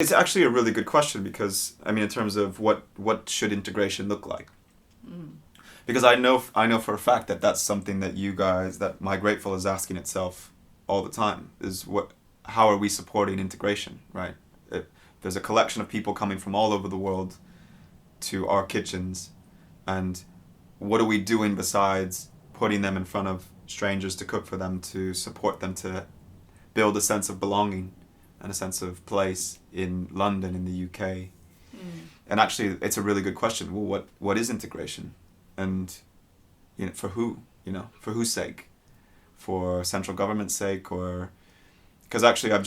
It's actually a really good question because, I mean, in terms of what should integration look like? Because I know for a fact that that's something that you guys, that Migrateful is asking itself all the time, is how are we supporting integration, right? There's a collection of people coming from all over the world to our kitchens, and what are we doing besides putting them in front of strangers to cook for them, to support them, to build a sense of belonging and a sense of place in London, in the UK? And actually, it's a really good question. Well, what is integration? And for who? For whose sake? For central government's sake, or because actually, I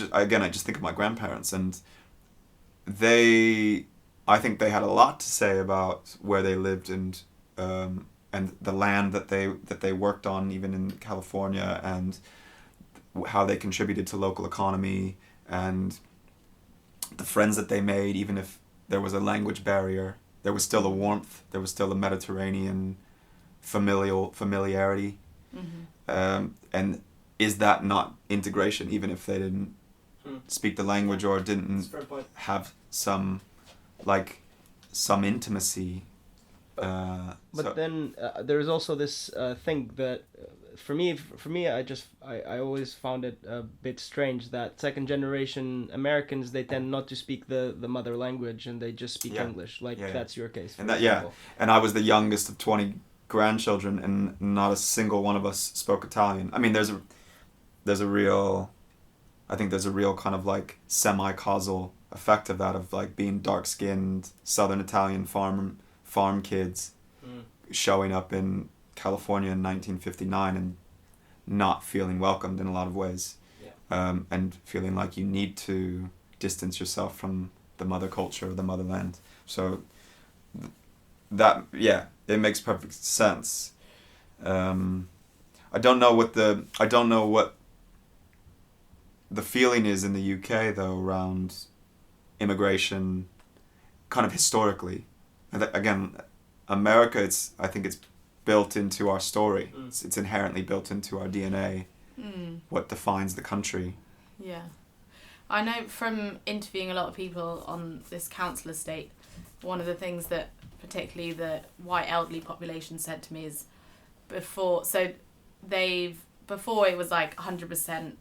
just think of my grandparents, and I think they had a lot to say about where they lived and the land that they worked on, even in California, and how they contributed to local economy, and the friends that they made, even if there was a language barrier, there was still a warmth, there was still a Mediterranean familiarity. And is that not integration, even if they didn't speak the language or didn't have some intimacy? But then there's also this thing that for me I always found it a bit strange that second generation Americans, they tend not to speak the mother language, and they just speak English, that's your case, and and I was the youngest of 20 grandchildren, and not a single one of us spoke Italian. I mean, there's a real kind of like semi-causal effect of that, of like being dark-skinned Southern Italian farm kids showing up in California in 1959 and not feeling welcomed in a lot of ways, and feeling like you need to distance yourself from the mother culture, the motherland. So that, it makes perfect sense. I don't know what the feeling is in the UK though around immigration, kind of historically. Again, America, I think it's built into our story. It's inherently built into our DNA. What defines the country. Yeah. I know from interviewing a lot of people on this council estate, one of the things that particularly the white elderly population said to me is before it was like 100%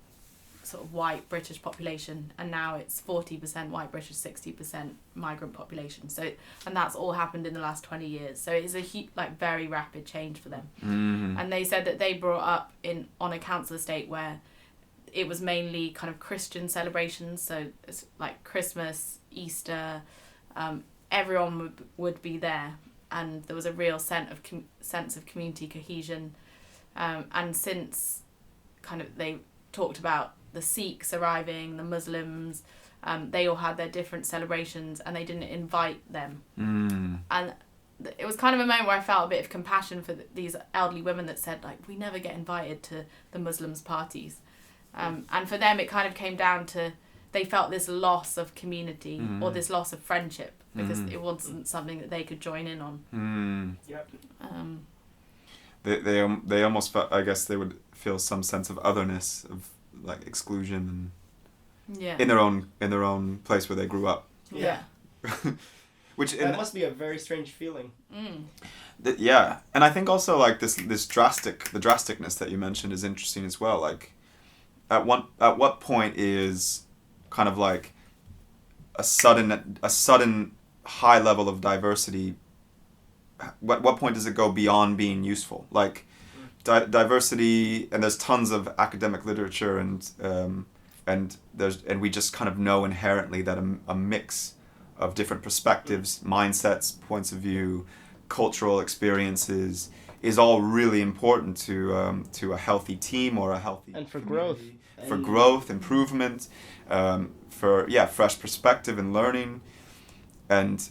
sort of white British population, and now it's 40% white British, 60% migrant population. So, and that's all happened in the last 20 years. So it's a very rapid change for them. And they said that they brought up on a council estate where it was mainly kind of Christian celebrations. So it's like Christmas, Easter, everyone would be there, and there was a real sense of community cohesion. And since kind of they talked about the Sikhs arriving, the Muslims, they all had their different celebrations, and they didn't invite them. And it was kind of a moment where I felt a bit of compassion for these elderly women that said, like, we never get invited to the Muslims' parties. And for them, it kind of came down to, they felt this loss of community or this loss of friendship because it wasn't something that they could join in on. They almost felt, I guess they would feel some sense of otherness, of like exclusion, and in their own place where they grew up. Which that must be a very strange feeling. And I think also like the drasticness that you mentioned is interesting as well. Like at what point is kind of like a sudden high level of diversity, what point does it go beyond being useful? Like diversity, and there's tons of academic literature, and we just kind of know inherently that a mix of different perspectives, mindsets, points of view, cultural experiences is all really important to a healthy team or a healthy and for growth, improvement, for fresh perspective and learning. And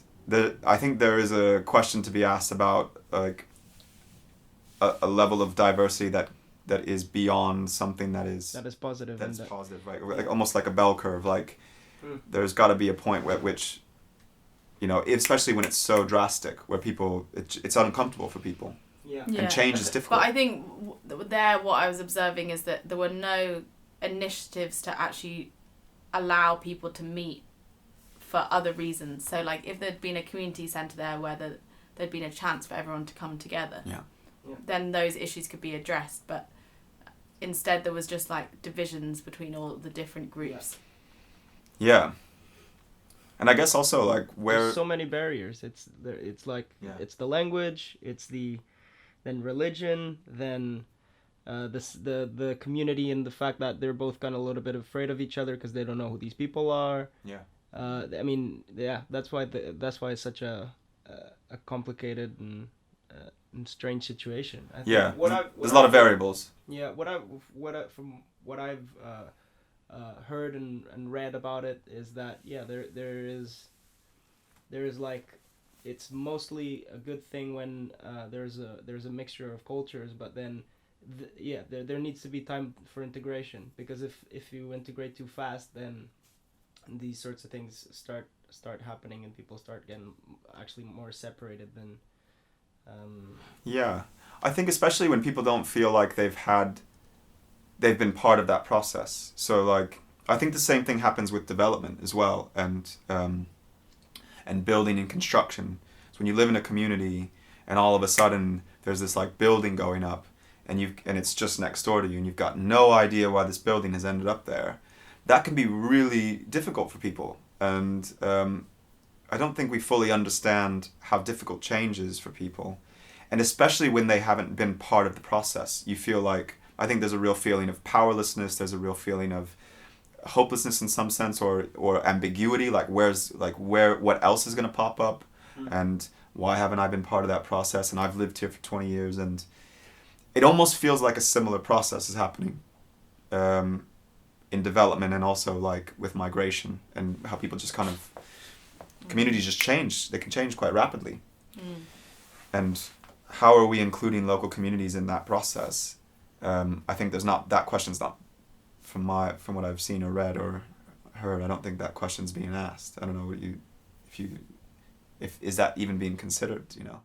I think there is a question to be asked about like a level of diversity that is beyond something that is positive. That's positive, right? Like almost like a bell curve. Like there's got to be a point at which, especially when it's so drastic, where it's uncomfortable for people. And change is difficult. But I think what I was observing is that there were no initiatives to actually allow people to meet for other reasons. So like if there'd been a community centre there where there'd been a chance for everyone to come together, then those issues could be addressed. But instead there was just like divisions between all the different groups. Yeah. And I guess also like where there's so many barriers. It's like it's the language, it's then religion, then the community, and the fact that they're both kind of a little bit afraid of each other because they don't know who these people are. Yeah. I mean, that's why it's such a complicated and strange situation. I think there's a lot of variables. Yeah, from what I've heard and read about it is that there is like, it's mostly a good thing when there's a mixture of cultures, but then there needs to be time for integration, because if you integrate too fast, then these sorts of things start happening and people start getting actually more separated than I think especially when people don't feel like they've been part of that process. So like I think the same thing happens with development as well, and building and construction. So when you live in a community and all of a sudden there's this like building going up and it's just next door to you and you've got no idea why this building has ended up there, that can be really difficult for people. And I don't think we fully understand how difficult change is for people. And especially when they haven't been part of the process, you feel like, I think there's a real feeling of powerlessness, there's a real feeling of hopelessness in some sense, or ambiguity, like what else is going to pop up, and why haven't I been part of that process? And I've lived here for 20 years, and it almost feels like a similar process is happening in development, and also like with migration, and how people just kind of, communities just change. They can change quite rapidly. And how are we including local communities in that process? I think that question's not, from what I've seen or read or heard, I don't think that question's being asked. I don't know if is that even being considered, you know?